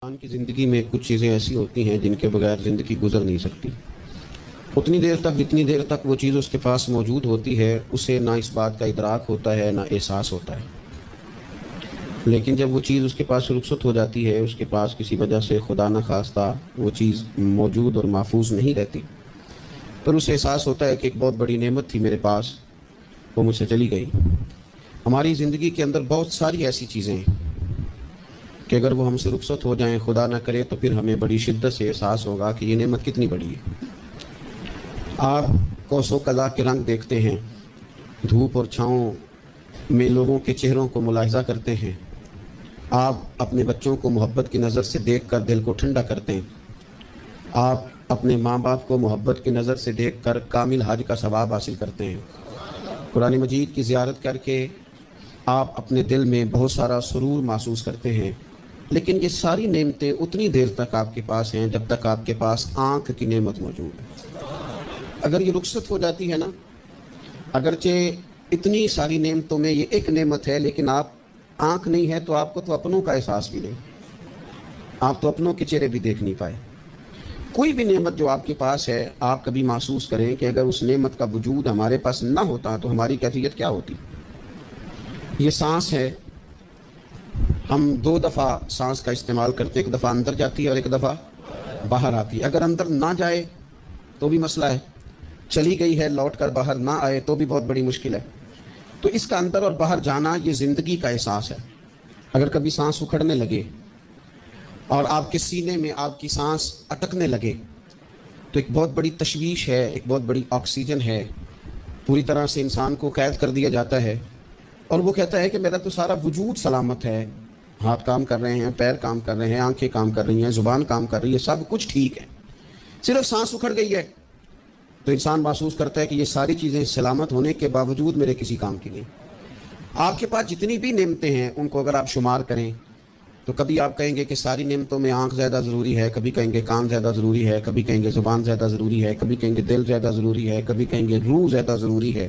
انسان کی زندگی میں کچھ چیزیں ایسی ہوتی ہیں جن کے بغیر زندگی گزر نہیں سکتی۔ اتنی دیر تک جتنی دیر تک وہ چیز اس کے پاس موجود ہوتی ہے اسے نہ اس بات کا ادراک ہوتا ہے نہ احساس ہوتا ہے، لیکن جب وہ چیز اس کے پاس رخصت ہو جاتی ہے، اس کے پاس کسی وجہ سے خدا نہ خواستہ وہ چیز موجود اور محفوظ نہیں رہتی، پھر اسے احساس ہوتا ہے کہ ایک بہت بڑی نعمت تھی میرے پاس، وہ مجھ سے چلی گئی۔ ہماری زندگی کے اندر بہت ساری ایسی چیزیں ہیں کہ اگر وہ ہم سے رخصت ہو جائیں، خدا نہ کرے، تو پھر ہمیں بڑی شدت سے احساس ہوگا کہ یہ نعمت کتنی بڑی ہے۔ آپ کوس و قزح کے رنگ دیکھتے ہیں، دھوپ اور چھاؤں میں لوگوں کے چہروں کو ملاحظہ کرتے ہیں، آپ اپنے بچوں کو محبت کی نظر سے دیکھ کر دل کو ٹھنڈا کرتے ہیں، آپ اپنے ماں باپ کو محبت کی نظر سے دیکھ کر کامل حج کا ثواب حاصل کرتے ہیں، قرآن مجید کی زیارت کر کے آپ اپنے دل میں بہت سارا سرور محسوس کرتے ہیں، لیکن یہ ساری نعمتیں اتنی دیر تک آپ کے پاس ہیں جب تک آپ کے پاس آنکھ کی نعمت موجود ہے۔ اگر یہ رخصت ہو جاتی ہے نا، اگرچہ اتنی ساری نعمتوں میں یہ ایک نعمت ہے، لیکن آپ آنکھ نہیں ہے تو آپ کو تو اپنوں کا احساس بھی نہیں، آپ تو اپنوں کے چہرے بھی دیکھ نہیں پائے۔ کوئی بھی نعمت جو آپ کے پاس ہے، آپ کبھی محسوس کریں کہ اگر اس نعمت کا وجود ہمارے پاس نہ ہوتا تو ہماری کیفیت کیا ہوتی۔ یہ سانس ہے، ہم دو دفعہ سانس کا استعمال کرتے ہیں، ایک دفعہ اندر جاتی ہے اور ایک دفعہ باہر آتی ہے۔ اگر اندر نہ جائے تو بھی مسئلہ ہے، چلی گئی ہے لوٹ کر باہر نہ آئے تو بھی بہت بڑی مشکل ہے۔ تو اس کا اندر اور باہر جانا یہ زندگی کا احساس ہے۔ اگر کبھی سانس اکھڑنے لگے اور آپ کے سینے میں آپ کی سانس اٹکنے لگے تو ایک بہت بڑی تشویش ہے، ایک بہت بڑی آکسیجن ہے، پوری طرح سے انسان کو قید کر دیا جاتا ہے، اور وہ کہتا ہے کہ میرا تو سارا وجود سلامت ہے، ہاتھ کام کر رہے ہیں، پیر کام کر رہے ہیں، آنکھیں کام کر رہی ہیں، زبان کام کر رہی ہے، سب کچھ ٹھیک ہے، صرف سانس اکھڑ گئی ہے تو انسان محسوس کرتا ہے کہ یہ ساری چیزیں سلامت ہونے کے باوجود میرے کسی کام کی نہیں۔ آپ کے پاس جتنی بھی نعمتیں ہیں ان کو اگر آپ شمار کریں تو کبھی آپ کہیں گے کہ ساری نعمتوں میں آنکھ زیادہ ضروری ہے، کبھی کہیں گے کان زیادہ ضروری ہے، کبھی کہیں گے زبان زیادہ ضروری ہے، کبھی کہیں گے دل زیادہ ضروری ہے، کبھی کہیں گے روح زیادہ ضروری ہے،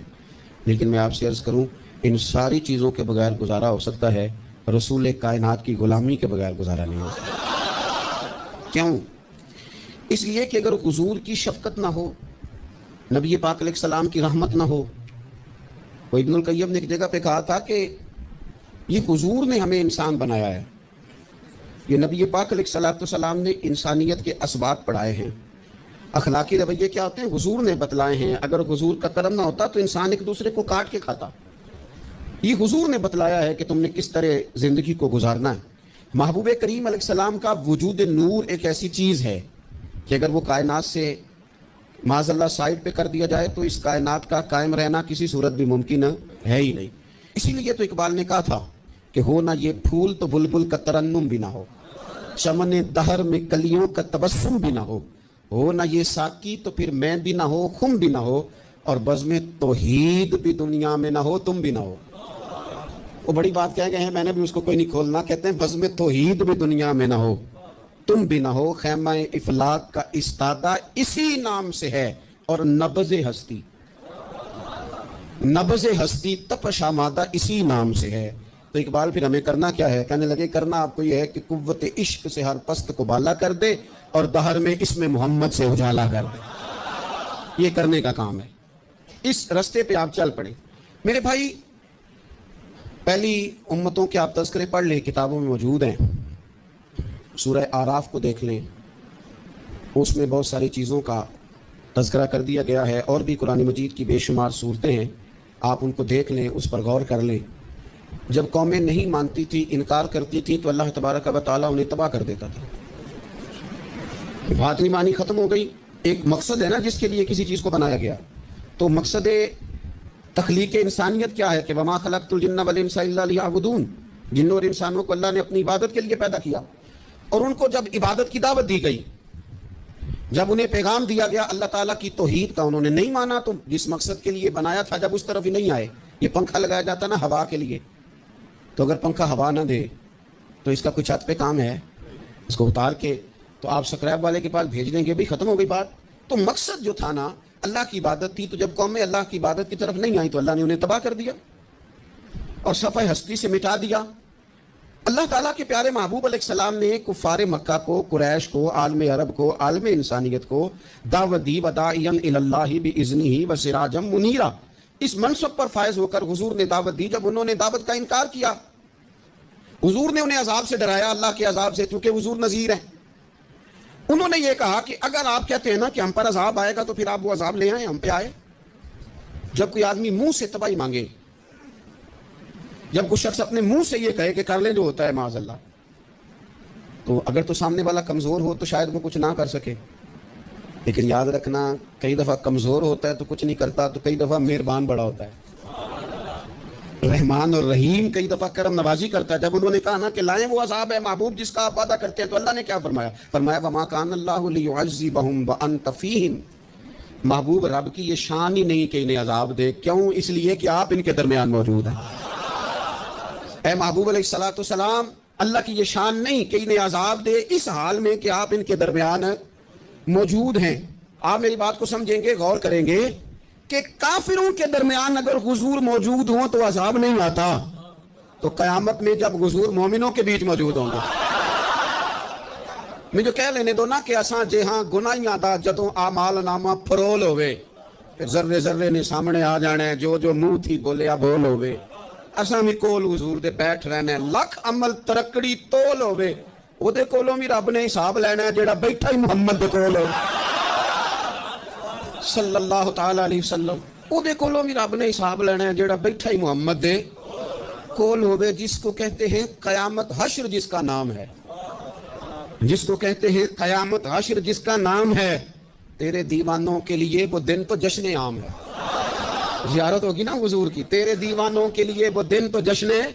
لیکن میں آپ سے عرض کروں ان ساری چیزوں کے بغیر گزارا ہو سکتا ہے، رسول کائنات کی غلامی کے بغیر گزارا نہیں ہو سکتا۔ کیوں؟ اس لیے کہ اگر حضور کی شفقت نہ ہو، نبی پاک علیہ السلام کی رحمت نہ ہو، وہ ابن القیم نے ایک جگہ پہ کہا تھا کہ یہ حضور نے ہمیں انسان بنایا ہے، یہ نبی پاک علیہ السلام نے انسانیت کے اسباب پڑھائے ہیں، اخلاقی رویے کیا ہوتے ہیں حضور نے بتلائے ہیں، اگر حضور کا کرم نہ ہوتا تو انسان ایک دوسرے کو کاٹ کے کھاتا۔ یہ حضور نے بتلایا ہے کہ تم نے کس طرح زندگی کو گزارنا ہے۔ محبوب کریم علیہ السلام کا وجود نور ایک ایسی چیز ہے کہ اگر وہ کائنات سے معاذ اللہ سائڈ پہ کر دیا جائے تو اس کائنات کا قائم رہنا کسی صورت بھی ممکن ہے ہی نہیں۔ اسی لیے تو اقبال نے کہا تھا کہ ہو نہ یہ پھول تو بلبل کا ترنم بھی نہ ہو، چمن دہر میں کلیوں کا تبسم بھی نہ ہو نہ یہ ساقی تو پھر میں بھی نہ ہو، خم بھی نہ ہو، اور بزم توحید بھی دنیا میں نہ ہو، تم بھی نہ ہو۔ وہ بڑی بات کہہ گئے ہیں، میں نے بھی اس کو کوئی نہیں کھولنا، کہتے ہیں بزم توحید بھی دنیا میں نہ ہو، تم بھی نہ ہو، خیمہ افلاق کا استادہ اسی نام سے ہے، اور نبض ہستی تپش آمادہ اسی نام سے ہے۔ تو اقبال پھر ہمیں کرنا کیا ہے؟ کہنے لگے کرنا آپ کو یہ ہے کہ قوت عشق سے ہر پست کو بالا کر دے اور دہر میں اسم محمد سے اجالا کر دے، یہ کرنے کا کام ہے۔ اس رستے پہ آپ چل پڑے میرے بھائی۔ پہلی امتوں کے آپ تذکرے پڑھ لیں، کتابوں میں موجود ہیں، سورہ آراف کو دیکھ لیں، اس میں بہت ساری چیزوں کا تذکرہ کر دیا گیا ہے، اور بھی قرآن مجید کی بے شمار صورتیں ہیں، آپ ان کو دیکھ لیں، اس پر غور کر لیں۔ جب قومیں نہیں مانتی تھی، انکار کرتی تھی، تو اللہ تبارک و تعالیٰ انہیں تباہ کر دیتا تھا۔ بات نہیں مانی، ختم ہو گئی۔ ایک مقصد ہے نا جس کے لیے کسی چیز کو بنایا گیا، تو مقصد تخلیق انسانیت کیا ہے کہ وما خلقت الجن والانس الا لیعبدون، جنوں اور انسانوں کو اللہ نے اپنی عبادت کے لیے پیدا کیا، اور ان کو جب عبادت کی دعوت دی گئی، جب انہیں پیغام دیا گیا اللہ تعالیٰ کی توحید کا، انہوں نے نہیں مانا، تو جس مقصد کے لیے بنایا تھا جب اس طرف ہی نہیں آئے۔ یہ پنکھا لگایا جاتا نا ہوا کے لیے، تو اگر پنکھا ہوا نہ دے تو اس کا کوئی چھت پہ کام ہے؟ اس کو اتار کے تو آپ سکریب والے کے پاس بھیج دیں گے، بھی ختم ہو گئی بات۔ تو مقصد جو تھا نا اللہ کی عبادت تھی، تو جب قومیں اللہ کی عبادت کی طرف نہیں آئیں تو اللہ نے انہیں تباہ کر دیا اور صفحہ ہستی سے مٹا دیا۔ اللہ تعالیٰ کے پیارے محبوب علیہ السلام نے کفار مکہ کو، قریش کو، عالم عرب کو، عالم انسانیت کو دعوت دی، وداعیا الی اللہ باذنہ وسراجا منیرا۔ اس منصب پر فائز ہو کر حضور نے دعوت دی۔ جب انہوں نے دعوت کا انکار کیا، حضور نے انہیں عذاب سے ڈرایا، اللہ کے عذاب سے، کیونکہ حضور نذیر ہیں۔ انہوں نے یہ کہا کہ اگر آپ کہتے ہیں نا کہ ہم پر عذاب آئے گا تو پھر آپ وہ عذاب لے آئیں، ہم پہ آئے۔ جب کوئی آدمی منہ سے تباہی مانگے، جب کوئی شخص اپنے منہ سے یہ کہے کہ کر لیں جو ہوتا ہے معاذ اللہ، تو اگر تو سامنے والا کمزور ہو تو شاید وہ کچھ نہ کر سکے، لیکن یاد رکھنا کئی دفعہ کمزور ہوتا ہے تو کچھ نہیں کرتا، تو کئی دفعہ مہربان بڑا ہوتا ہے، رحمان اور رحیم کئی دفعہ کرم نوازی کرتا ہے۔ جب انہوں نے کہا نا کہ لائیں وہ عذاب ہے محبوب جس کا آپ وعدہ کرتے ہیں، تو اللہ نے کیا فرمایا؟ فرمایا وما کان اللہ لیعذبہم وانت فیہم۔ محبوب رب کی یہ شان ہی نہیں کہ انہیں عذاب دے، کیوں؟ اس لیے کہ آپ ان کے درمیان موجود ہیں۔ اے محبوب علیہ الصلوۃ والسلام، اللہ کی یہ شان نہیں کہ انہیں عذاب دے اس حال میں کہ آپ ان کے درمیان موجود ہیں۔ آپ میری بات کو سمجھیں گے، غور کریں گے کہ کافروں کے درمیان اگر حضور موجود ہوں تو عذاب نہیں آتا، تو قیامت میں جب حضور مومنوں کے بیچ موجود ہوں گے، میں جو کہہ لینے دو نا کہ اساں جے ہاں گناہیاں دا جدوں اعمال نامہ پرول ہوئے، پھر ذرے ذرے نے سامنے آ جانا ہے، جو منہ تھی بولیا بول ہوئے، اساں بھی کول حضور دے بیٹھ رہنا ہے، لکھ عمل ترکڑی تول ہوئے، وہ دے کولوں بھی رب نے حساب لینا ہے جیڑا بیٹھا ہی محمد دے کول ہو صلی اللہ تعالیٰ علیہ وسلم، وہ دے کولوں بھی رب نے حساب لینا ہے جیڑا بیٹھا ہی محمد دے کول ہوئے، جس کو کہتے ہیں قیامت حشر، جس کا نام ہے، جس کو کہتے ہیں قیامت حشر جس کا نام ہے۔ تیرے دیوانوں کے لیے وہ دن تو جشن عام ہے، زیارت ہوگی نا حضور کی، تیرے دیوانوں کے لیے وہ دن تو جشن ہے۔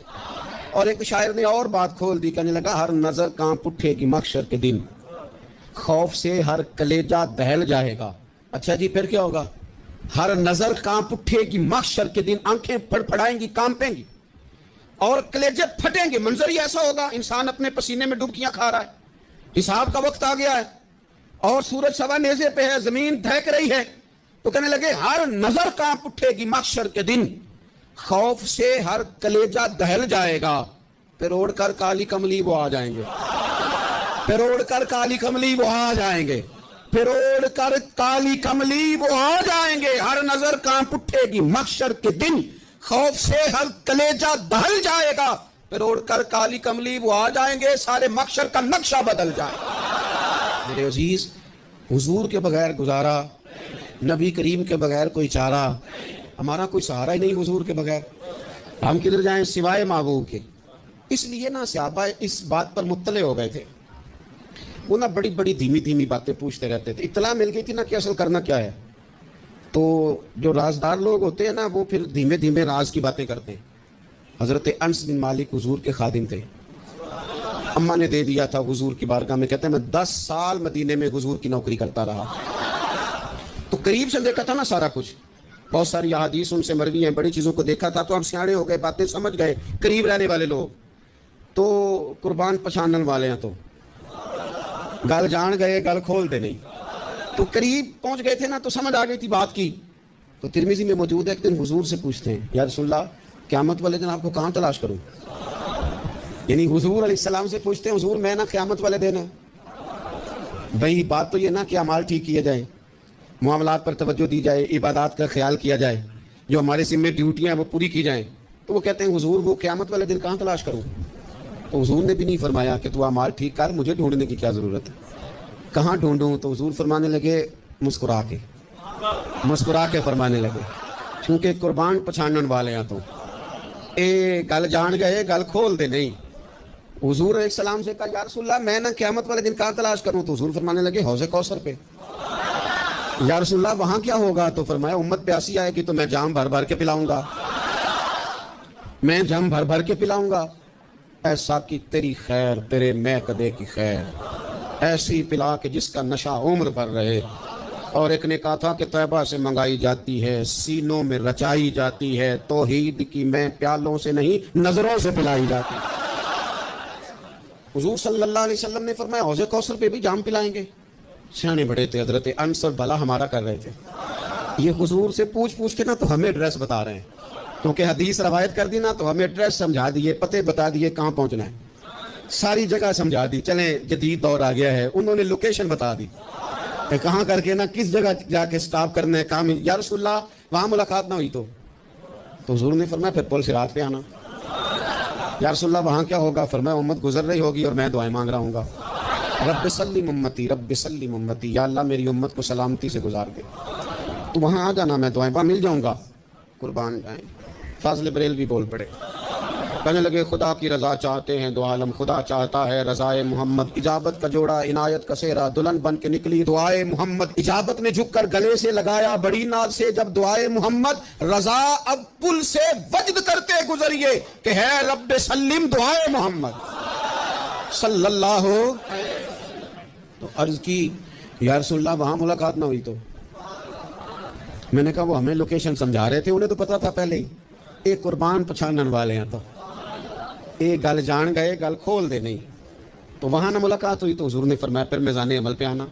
اور ایک شاعر نے اور بات کھول دی، کہنے لگا ہر نظر کانپ اٹھے گی محشر کے دن، خوف سے ہر کلیجہ دہل جائے گا۔ اچھا جی پھر کیا ہوگا؟ ہر نظر کانپ اٹھے گی محشر کے دن، آنکھیں پھڑ پھڑائیں گی، کانپیں گی اور کلیجے پھٹیں گے۔ منظر ہی ایسا ہوگا، انسان اپنے پسینے میں ڈبکیاں کھا رہا ہے، حساب کا وقت آ گیا ہے اور سورج سوا نیزے پہ ہے، زمین دھڑک رہی ہے، تو کہنے لگے ہر نظر کانپ اٹھے گی محشر کے دن، خوف سے ہر کلیجہ دہل جائے گا، پھر اوڑھ کر کالی کملی وہ آ جائیں گے، پھر اوڑھ کر کالی کملی وہ آ جائیں گے، پھر اوڑھ کر کالی کملی وہ آ جائیں گے، ہر نظر کانپ اٹھے گی محشر کے دن، خوف سے ہر کلیجہ دہل جائے گا، پھر اوڑھ کر کالی کملی وہ آ جائیں گے، سارے محشر کا نقشہ بدل جائے گا۔ میرے عزیز، حضور کے بغیر گزارا، نبی کریم کے بغیر کوئی چارہ، ہمارا کوئی سہارا ہی نہیں حضور کے بغیر، ہم کدھر جائیں سوائے محبوب کے۔ اس لیے نا صحابہ اس بات پر مطلع ہو گئے تھے، وہ نا بڑی بڑی دھیمی دھیمی باتیں پوچھتے رہتے تھے، اطلاع مل گئی تھی نا کہ اصل کرنا کیا ہے، تو جو رازدار لوگ ہوتے ہیں نا وہ پھر دھیمے دھیمے راز کی باتیں کرتے ہیں۔ حضرت انس بن مالک حضور کے خادم تھے، اماں نے دے دیا تھا حضور کی بارگاہ میں، کہتے ہیں میں 10 سال مدینے میں حضور کی نوکری کرتا رہا، تو قریب سے دیکھا تھا نا سارا کچھ، بہت ساری احادیث ان سے مروی ہیں، بڑی چیزوں کو دیکھا تھا، تو ہم سیاڑے ہو گئے، باتیں سمجھ گئے، قریب رہنے والے لوگ تو قربان پچھانن والے ہیں، تو گل جان گئے گل کھول دے نہیں، تو قریب پہنچ گئے تھے نا، تو سمجھ آ گئی تھی بات کی۔ تو ترمذی میں موجود ہے، ایک دن حضور سے پوچھتے ہیں یا رسول اللہ قیامت والے دن آپ کو کہاں تلاش کروں؟ یعنی حضور علیہ السلام سے پوچھتے ہیں حضور میں نا قیامت والے دن بھئی بات تو یہ نا کہ اعمال ٹھیک کیے جائیں، معاملات پر توجہ دی جائے، عبادات کا خیال کیا جائے، جو ہمارے ذمہ ڈیوٹیاں ہیں وہ پوری کی جائیں، تو وہ کہتے ہیں حضور وہ قیامت والے دن کہاں تلاش کروں؟ تو حضور نے بھی نہیں فرمایا کہ تو اعمال ٹھیک کر، مجھے ڈھونڈنے کی کیا ضرورت ہے، کہاں ڈھونڈوں؟ تو حضور فرمانے لگے مسکرا کے فرمانے لگے، کیونکہ قربان پچھانن والے ہیں، تو اے گل جان گئے گل کھول دے نہیں۔ حضور علیہ السلام سے کہا یا رسول اللہ میں نا قیامت والے دن کہاں تلاش کروں؟ تو حضور فرمانے لگے حوض کوثر پہ۔ یا رسول اللہ وہاں کیا ہوگا؟ تو فرمایا امت پیاسی آئے گی تو میں جام بھر بھر کے پلاؤں گا، میں جام بھر بھر کے پلاؤں گا، ایسا کہ تیری خیر تیرے میں کدے کی خیر، ایسی پلا کہ جس کا نشہ عمر بھر رہے۔ اور ایک نے کہا تھا کہ طیبہ سے منگائی جاتی ہے، سینوں میں رچائی جاتی ہے، توحید کی میں پیالوں سے نہیں نظروں سے پلائی جاتی ہے۔ حضور صلی اللہ علیہ وسلم نے فرمایا حوض کوثر پہ بھی جام پلائیں گے؟ سیانے بڑے تھے حضرت انس اور بھلا ہمارا کر رہے تھے، یہ حضور سے پوچھ کے نا تو ہمیں ایڈریس بتا رہے ہیں، کیونکہ حدیث روایت کر دی نا تو ہمیں ایڈریس سمجھا دیے، پتے بتا دیے کہاں پہنچنا ہے۔ ساری جگہ سمجھا دی، چلیں جدید دور آ گیا ہے، انہوں نے لوکیشن بتا دی کہ کہاں کر کے نا کس جگہ جا کے سٹاپ کرنا ہے کام. یا رسول اللہ وہاں ملاقات نہ ہوئی تو حضور نے فرمایا پھر پل صراط پہ آنا. یا رسول اللہ وہاں کیا ہوگا؟ فرمایا امت گزر رہی ہوگی اور میں دعائیں مانگ رہا ہوں گا، رب سلم امتی، رب سلم امتی، یا اللہ میری امت کو سلامتی سے گزار دے. تو وہاں آ جانا، میں دعائیں مل جاؤں گا. قربان جائیں. فاضل بریلوی بول پڑے، کہنے لگے خدا کی رضا چاہتے ہیں دو عالم، خدا چاہتا ہے رضائے محمد. اجابت کا جوڑا عنایت کا سہرا، دلہن بن کے نکلی دعائے محمد. اجابت نے جھک کر گلے سے لگایا بڑی ناز سے جب دعائے محمد. رضا اب پل سے وجد کرتے گزریے کہ ہے رب سلم دعائے محمد صلی اللہ ہو. تو عرض کی یا رسول اللہ وہاں ملاقات نہ ہوئی تو؟ میں نے کہا وہ ہمیں لوکیشن سمجھا رہے تھے، انہیں تو پتا تھا پہلے ہی. ایک قربان پچھانن والے ہیں تو ایک گل جان گئے، گل کھول دے نہیں. تو وہاں نہ ملاقات ہوئی تو حضور نے فرمایا پھر میزان عمل پہ آنا.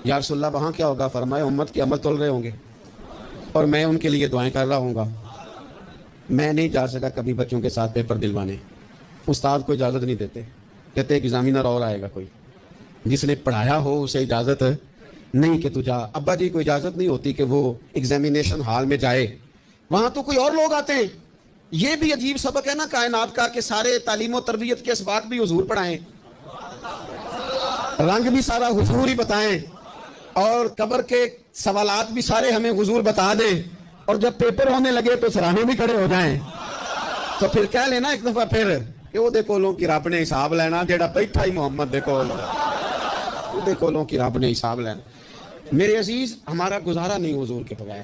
یا رسول اللہ وہاں کیا ہوگا؟ فرمایا امت کے عمل تول رہے ہوں گے اور میں ان کے لیے دعائیں کر رہا ہوں گا. میں نہیں جا سکا کبھی بچوں کے ساتھ پیپر دلوانے، استاد کو اجازت نہیں دیتے، کہتے ایک ایگزامینر اور آئے گا کوئی جس نے پڑھایا ہو، اسے اجازت نہیں کہ تو جا. ابا جی کو اجازت نہیں ہوتی کہ وہ ایگزامینیشن ہال میں جائے، وہاں تو کوئی اور لوگ آتے ہیں. یہ بھی عجیب سبق ہے نا کائنات کا کہ سارے تعلیم و تربیت کے اسباق بھی حضور پڑھائیں، رنگ بھی سارا حضور ہی بتائیں، اور قبر کے سوالات بھی سارے ہمیں حضور بتا دیں، اور جب پیپر ہونے لگے تو سراہنے بھی کھڑے ہو جائیں. تو پھر کہہ لینا ایک دفعہ پھر کہ وہ دیکھو لوگ کی رب نے حساب لینا، جیڑا بیٹھا ہی محمد دیکھو لوگ کی رب نے حساب لینا. میرے عزیز ہمارا گزارا نہیں حضور کے بغیر.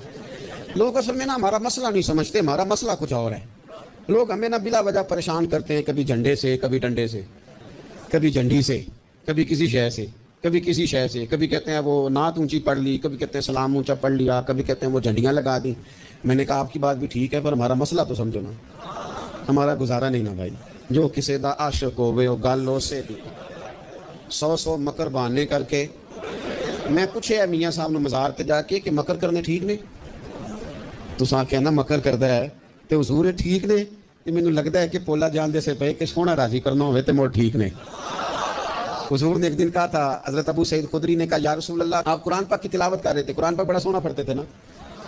لوگ اصل میں نا ہمارا مسئلہ نہیں سمجھتے، ہمارا مسئلہ کچھ اور ہے. لوگ ہمیں نا بلا وجہ پریشان کرتے ہیں، کبھی جھنڈے سے، کبھی ڈنڈے سے، کبھی جھنڈی سے، کبھی کسی شے سے، کبھی کسی شے سے. کبھی کہتے ہیں وہ نعت اونچی پڑھ لی، کبھی کہتے ہیں سلام اونچا پڑھ لیا، کبھی کہتے ہیں وہ جھنڈیاں لگا دی. میں نے کہا آپ کی بات بھی ٹھیک ہے پر ہمارا مسئلہ تو سمجھو نا، ہمارا گزارا نہیں نا بھائی. جو کسی دا عاشق ہوئے وہ گل ہو سے بھی 100 مکر بہانے کر کے. میں پوچھے میاں صاحب نے مزار تے جا کے کہ مکر کرنے ٹھیک نے؟ تساں کہنا مکر کردا ہے تے حضور ٹھیک نے؟ تے مینوں لگدا ہے کہ پولا جان دے سے پے کہ سونا راضی کرنا ہوئے تے مڑ ٹھیک نے. حضور نے ایک دن کہا تھا، حضرت ابو سعید خدری نے کہا یا رسول اللہ آپ قرآن پاک کی تلاوت کر رہے تھے، قرآن پاک بڑا سونا پڑھتے تھے نا.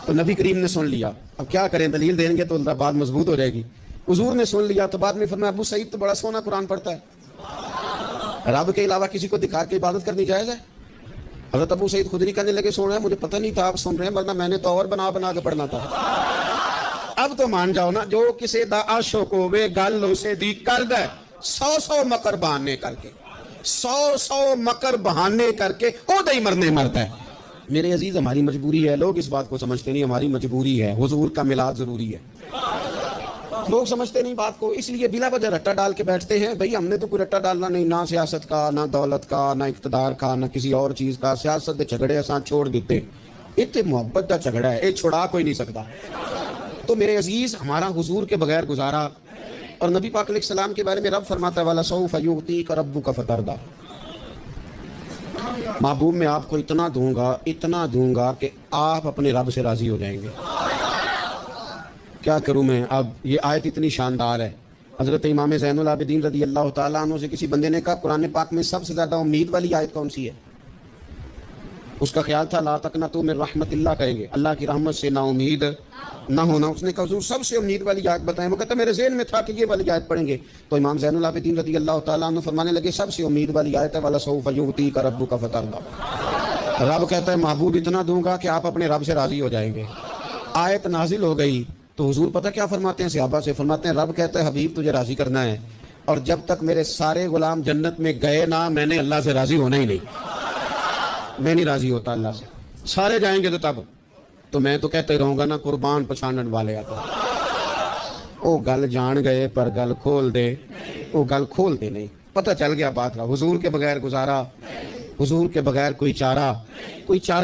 تو نبی کریم نے سن لیا. اب کیا کریں، دلیل دیں گے تو بات مضبوط ہو جائے گی. حضور نے سن لیا تو بعد میں فرمایا ابو سعید تو بڑا سونا قرآن پڑھتا ہے، رب کے علاوہ کسی کو دکھا کے عبادت کرنی جائز ہے؟ حضرت ابو سعید خدری کہنے لگے سن رہے ہیں، مجھے پتہ نہیں تھا آپ سن رہے ہیں، ورنہ میں نے تو اور بنا کے پڑھنا تھا. اب تو مان جاؤ نا، جو کسی دا عاشق ہوئے گل اسے دی کر دے 100 مکر بہانے کر کے، 100 مکر بہانے کر کے او دے مرنے مرتا ہے. میرے عزیز ہماری مجبوری ہے، لوگ اس بات کو سمجھتے نہیں، ہماری مجبوری ہے، حضور کا میلاد ضروری ہے. لوگ سمجھتے نہیں بات کو، اس لیے بلا وجہ رٹا ڈال کے بیٹھتے ہیں. بھئی ہم نے تو کوئی رٹا ڈالنا نہیں، نہ سیاست کا، نہ دولت کا، نہ اقتدار کا، نہ کسی اور چیز کا. سیاست دے جھگڑے اساں چھوڑ دیتے، اتنے محبت کا جھگڑا ہے، یہ چھڑا کوئی نہیں سکتا. تو میرے عزیز ہمارا حضور کے بغیر گزارا. اور نبی پاک علیہ السلام کے بارے میں رب فرماتا ہے وَلَسَوْفَ يُعْطِيكَ رَبُّكَ فَتَرْضَىٰ، محبوب میں آپ کو اتنا دوں گا کہ آپ اپنے رب سے راضی ہو جائیں گے. کیا کروں میں؟ اب یہ آیت اتنی شاندار ہے. حضرت امام زین العابدین رضی اللہ تعالیٰ عنہ سے کسی بندے نے کہا قرآن پاک میں سب سے زیادہ امید والی آیت کون سی ہے؟ اس کا خیال تھا لا تقنطوا من رحمت اللہ، کہیں گے اللہ کی رحمت سے نا امید نہ ہونا. اس نے کہا حضور سب سے امید والی آیت بتائیں. وہ کہتا میرے ذہن میں تھا کہ یہ والی آیت پڑھیں گے. تو امام زین العابدین رضی اللہ تعالیٰ عنہ فرمانے لگے سب سے امید والی آیت ہے وَلَسَوْفَ يُعْطِيكَ رَبُّكَ فَتَرْضَىٰ. رب کہتا ہے محبوب اتنا دوں گا کہ آپ اپنے رب سے راضی ہو جائیں گے. آیت نازل ہو گئی تو حضور پتہ کیا فرماتے ہیں صحابہ سے؟ فرماتے ہیں رب کہتا ہے حبیب تجھے راضی کرنا ہے، اور جب تک میرے سارے غلام جنت میں گئے نہ میں نے اللہ سے راضی ہونا ہی نہیں. میں نہیں راضی ہوتا اللہ سے. سارے جائیں گے تو تب تو میں تو کہتے رہوں گا نا قربان پچھانن والے آتا. او گل جان گئے پر گل کھول دے، او گل کھول دے نہیں. پتہ چل گیا بات کا. حضور کے بغیر گزارا، حضور کے بغیر کوئی چارہ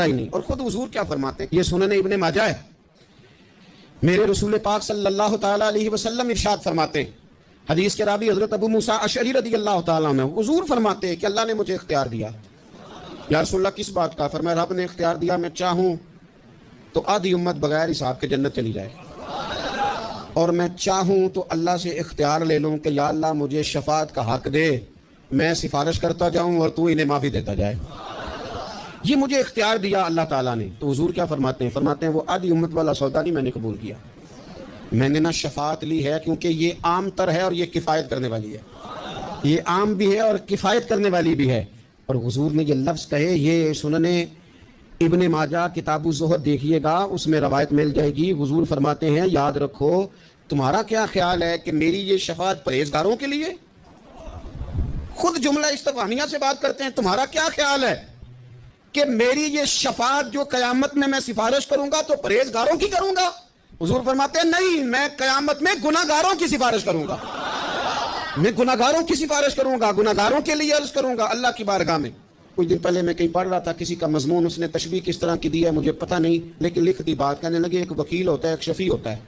ہی نہیں. اور خود حضور کیا فرماتے ہیں؟ یہ سنن ابن ماجہ ہے. میرے رسول پاک صلی اللہ تعالیٰ علیہ وسلم ارشاد فرماتے ہیں، حدیث کے راوی حضرت ابو موسیٰ اشعری رضی اللہ تعالیٰ عنہ، حضور فرماتے ہیں کہ اللہ نے مجھے اختیار دیا. یا رسول اللہ کس بات کا؟ فرمایا رب نے اختیار دیا میں چاہوں تو آدھی امت بغیر حساب کے جنت چلی جائے، اور میں چاہوں تو اللہ سے اختیار لے لوں کہ یا اللہ مجھے شفاعت کا حق دے میں سفارش کرتا جاؤں اور تو انہیں معافی دیتا جائے. یہ مجھے اختیار دیا اللہ تعالیٰ نے. تو حضور کیا فرماتے ہیں؟ فرماتے ہیں وہ آدھی امت والا سودا نہیں میں نے قبول کیا. میں نے نہ شفاعت لی ہے کیونکہ یہ عام تر ہے اور یہ کفایت کرنے والی ہے. یہ عام بھی ہے اور کفایت کرنے والی بھی ہے. اور حضور نے یہ لفظ کہے، یہ سنن ابن ماجہ کتاب الزہد دیکھیے گا، اس میں روایت مل جائے گی. حضور فرماتے ہیں یاد رکھو تمہارا کیا خیال ہے کہ میری یہ شفاعت پرہیزگاروں کے لیے؟ خود جملہ استفہامیہ سے بات کرتے ہیں. تمہارا کیا خیال ہے کہ میری یہ شفاعت جو قیامت میں سفارش کروں گا تو پرہیزگاروں کی کروں گا؟ حضور فرماتے ہیں نہیں، میں قیامت میں گناہگاروں کی سفارش کروں گا. میں گناہگاروں کی سفارش کروں گا، گناہگاروں کے لیے عرض کروں گا اللہ کی بارگاہ میں. کچھ دن پہلے میں کہیں پڑھ رہا تھا، کسی کا مضمون اس نے تشبیہ کس طرح کی دی ہے مجھے پتہ نہیں، لیکن لکھ دی بات. کہنے لگے ایک وکیل ہوتا ہے، ایک شفیع ہوتا ہے.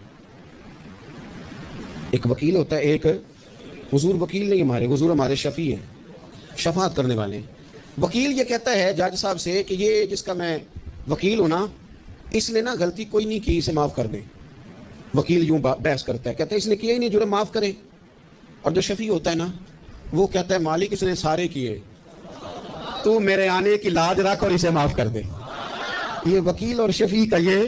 ایک وکیل ہوتا ہے، ایک حضور وکیل نہیں ہمارے، حضور ہمارے شفیع ہیں، شفاعت کرنے والے ہیں. وکیل یہ کہتا ہے جج صاحب سے کہ یہ جس کا میں وکیل ہوں نا، اس نے نا غلطی کوئی نہیں کی، اسے معاف کر دیں. وکیل یوں بحث کرتا ہے، کہتا ہے اس نے کیا ہی نہیں، جرم معاف کرے. اور جو شفیع ہوتا ہے نا وہ کہتا ہے مالک اس نے سارے کیے، تو میرے آنے کی لاج رکھ اور اسے معاف کر دے. یہ وکیل اور شفیع کا یہ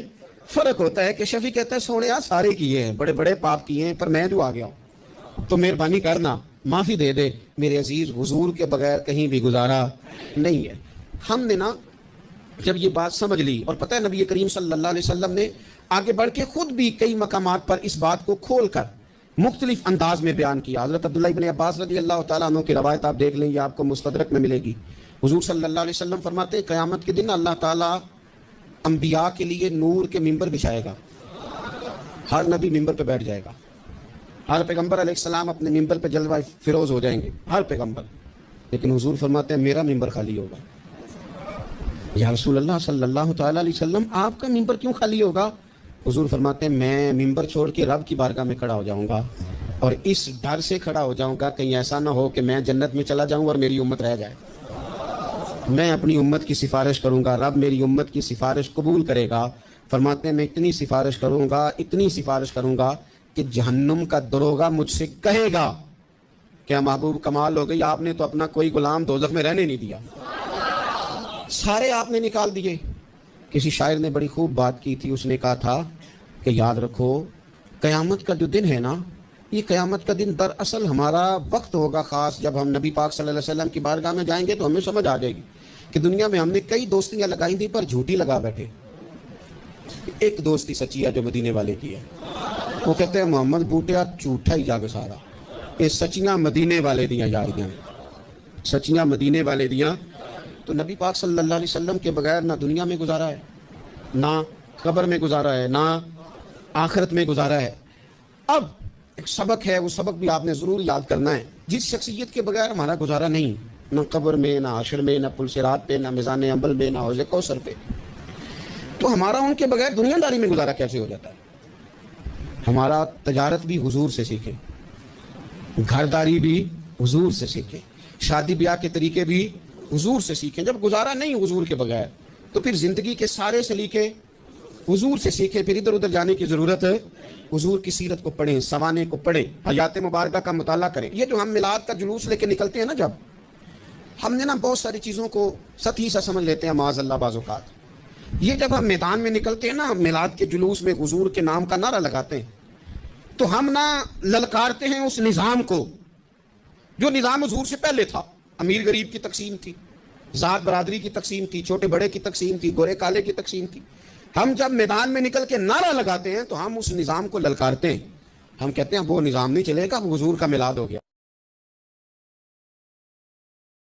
فرق ہوتا ہے کہ شفیع کہتا ہے سونیا سارے کیے ہیں، بڑے بڑے پاپ کیے ہیں، پر میں جو آ گیا ہوں تو مہربانی کرنا معافی دے دے. میرے عزیز حضور کے بغیر کہیں بھی گزارا نہیں ہے. ہم نے نا جب یہ بات سمجھ لی، اور پتہ ہے نبی کریم صلی اللہ علیہ وسلم نے آگے بڑھ کے خود بھی کئی مقامات پر اس بات کو کھول کر مختلف انداز میں بیان کیا. حضرت عبداللہ ابن عباس رضی اللہ تعالیٰ عنہ کی روایت آپ دیکھ لیں، یہ آپ کو مستدرک میں ملے گی. حضور صلی اللہ علیہ وسلم فرماتے ہیں قیامت کے دن اللہ تعالیٰ انبیاء کے لیے نور کے ممبر بچھائے گا. ہر نبی ممبر پہ بیٹھ جائے گا، ہر پیغمبر علیہ السلام اپنے ممبر پہ جلوہ فروز ہو جائیں گے، ہر پیغمبر. لیکن حضور فرماتے ہیں میرا ممبر خالی ہوگا. یا رسول اللہ صلی اللہ تعالیٰ علیہ وسلم آپ کا ممبر کیوں خالی ہوگا؟ حضور فرماتے ہیں میں ممبر چھوڑ کے رب کی بارگاہ میں کھڑا ہو جاؤں گا، اور اس ڈر سے کھڑا ہو جاؤں گا کہیں ایسا نہ ہو کہ میں جنت میں چلا جاؤں اور میری امت رہ جائے. میں اپنی امت کی سفارش کروں گا، رب میری امت کی سفارش قبول کرے گا. فرماتے ہیں میں اتنی سفارش کروں گا، اتنی سفارش کروں گا کہ جہنم کا دروغہ مجھ سے کہے گا کیا محبوب کمال ہو گئی، آپ نے تو اپنا کوئی غلام دوزخ میں رہنے نہیں دیا، سارے آپ نے نکال دیے. کسی شاعر نے بڑی خوب بات کی تھی، اس نے کہا تھا کہ یاد رکھو قیامت کا جو دن ہے نا، یہ قیامت کا دن دراصل ہمارا وقت ہوگا خاص. جب ہم نبی پاک صلی اللہ علیہ وسلم کی بارگاہ میں جائیں گے تو ہمیں سمجھ آ جائے گی کہ دنیا میں ہم نے کئی دوستیاں لگائی تھیں پر جھوٹی لگا بیٹھے. ایک دوستی سچی ہے جو مدینے والے کی ہے. وہ کہتے ہیں محمد بوٹیا جھوٹا ہی جاگ سارا، یہ سچیاں مدینے والے دیاں یاریاں، سچیاں مدینے والے دیاں. تو نبی پاک صلی اللہ علیہ وسلم کے بغیر نہ دنیا میں گزارا ہے، نہ قبر میں گزارا ہے، نہ آخرت میں گزارا ہے. اب ایک سبق ہے، وہ سبق بھی آپ نے ضرور یاد کرنا ہے. جس شخصیت کے بغیر ہمارا گزارا نہیں، نہ قبر میں، نہ حشر میں، نہ پل صراط پہ، نہ میزان عمل میں، نہ حوض کوثر پہ، تو ہمارا ان کے بغیر دنیا داری میں گزارا کیسے ہو جاتا ہے؟ ہمارا تجارت بھی حضور سے سیکھیں، گھرداری بھی حضور سے سیکھیں، شادی بیاہ کے طریقے بھی حضور سے سیکھیں. جب گزارا نہیں حضور کے بغیر تو پھر زندگی کے سارے سلیقے حضور سے سیکھیں. پھر ادھر ادھر جانے کی ضرورت ہے، حضور کی سیرت کو پڑھیں، سوانے کو پڑھیں، حیات مبارکہ کا مطالعہ کریں. یہ جو ہم میلاد کا جلوس لے کے نکلتے ہیں نا، جب ہم نے نا بہت ساری چیزوں کو سطحی سا سمجھ لیتے ہیں معاذ اللہ بعض اوقات. یہ جب ہم میدان میں نکلتے ہیں نا، میلاد کے جلوس میں حضور کے نام کا نعرہ لگاتے ہیں، تو ہم نا للکارتے ہیں اس نظام کو جو نظام حضور سے پہلے تھا. امیر غریب کی تقسیم تھی، ذات برادری کی تقسیم تھی، چھوٹے بڑے کی تقسیم تھی، گورے کالے کی تقسیم تھی. ہم جب میدان میں نکل کے نعرہ لگاتے ہیں تو ہم اس نظام کو للکارتے ہیں. ہم کہتے ہیں وہ نظام نہیں چلے گا، وہ حضور کا میلاد ہو گیا.